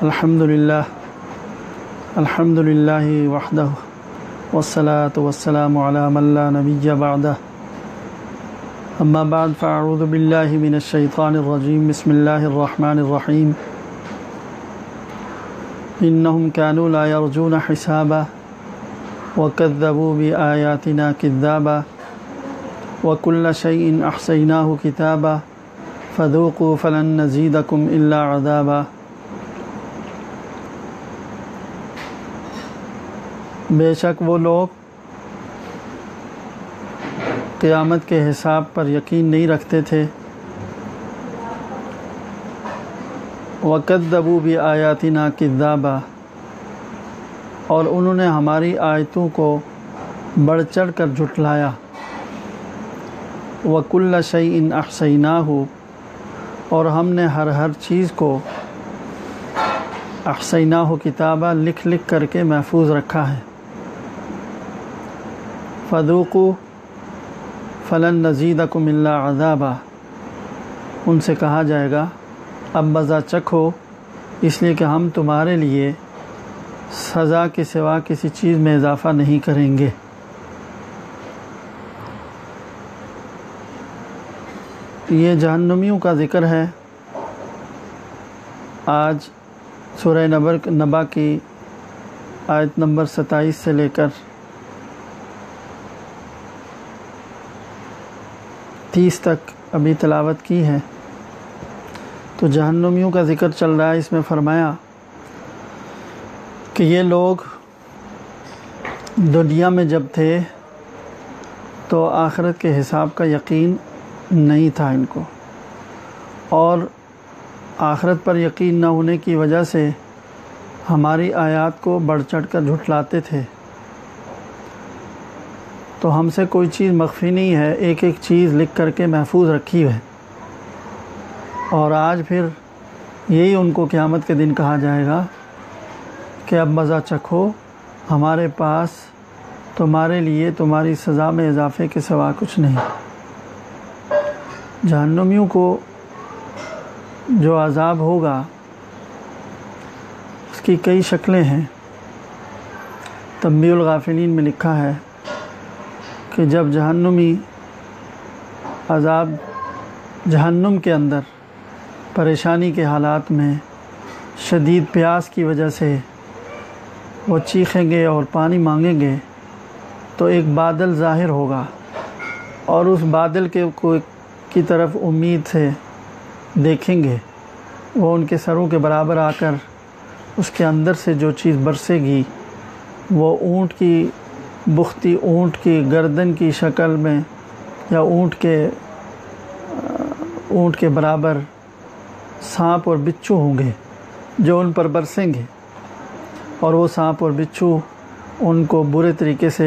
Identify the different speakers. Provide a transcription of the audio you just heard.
Speaker 1: الحمدللہ وحدہ والصلاة والسلام علی من لا نبی بعدہ اما بعد فاعوذ باللہ من الشیطان الرجیم بسم اللہ الرحمن الرحیم انہم کانوا لا یرجون حسابا وکذبوا بآیاتنا کذابا وکل شیء احصیناہ کتابا فذوقوا فلن نزیدکم الا عذابا۔ بے شک وہ لوگ قیامت کے حساب پر یقین نہیں رکھتے تھے، وَكَذَّبُوا بِآيَاتِنَا كِذَّابًا، اور انہوں نے ہماری آیتوں کو بڑھ چڑھ کر جھٹلایا، وَكُلَّ شَيْءٍ أَحْصَيْنَاهُ، اور ہم نے ہر چیز کو احصیناہ کتابہ لکھ کر کے محفوظ رکھا ہے۔ فذوقوا فلن نزیدکم الا عذابا، ان سے کہا جائے گا اب مزہ چکھو، اس لیے کہ ہم تمہارے لیے سزا کے سوا کسی چیز میں اضافہ نہیں کریں گے۔ یہ جہنمیوں کا ذکر ہے۔ آج سورہ نبا کی آیت نمبر 27 سے لے کر 30 تک ابھی تلاوت کی ہے، تو جہنمیوں کا ذکر چل رہا ہے۔ اس میں فرمایا کہ یہ لوگ دنیا میں جب تھے تو آخرت کے حساب کا یقین نہیں تھا ان کو، اور آخرت پر یقین نہ ہونے کی وجہ سے ہماری آیات کو بڑھ چڑھ کر جھٹلاتے تھے۔ تو ہم سے کوئی چیز مخفی نہیں ہے، ایک ایک چیز لکھ کر کے محفوظ رکھی ہے، اور آج پھر یہی ان کو قیامت کے دن کہا جائے گا کہ اب مزہ چکھو، ہمارے پاس تمہارے لیے تمہاری سزا میں اضافے کے سوا کچھ نہیں۔ جہنمیوں کو جو عذاب ہوگا اس کی کئی شکلیں ہیں۔ تنبیہ الغافلین میں لکھا ہے کہ جب جہنمی عذاب جہنم کے اندر پریشانی کے حالات میں شدید پیاس کی وجہ سے وہ چیخیں گے اور پانی مانگیں گے، تو ایک بادل ظاہر ہوگا، اور اس بادل کی طرف امید سے دیکھیں گے، وہ ان کے سروں کے برابر آ کر اس کے اندر سے جو چیز برسے گی وہ اونٹ کی بختی، اونٹ کی گردن کی شکل میں، یا اونٹ کے برابر سانپ اور بچھو ہوں گے جو ان پر برسیں گے، اور وہ سانپ اور بچھو ان کو برے طریقے سے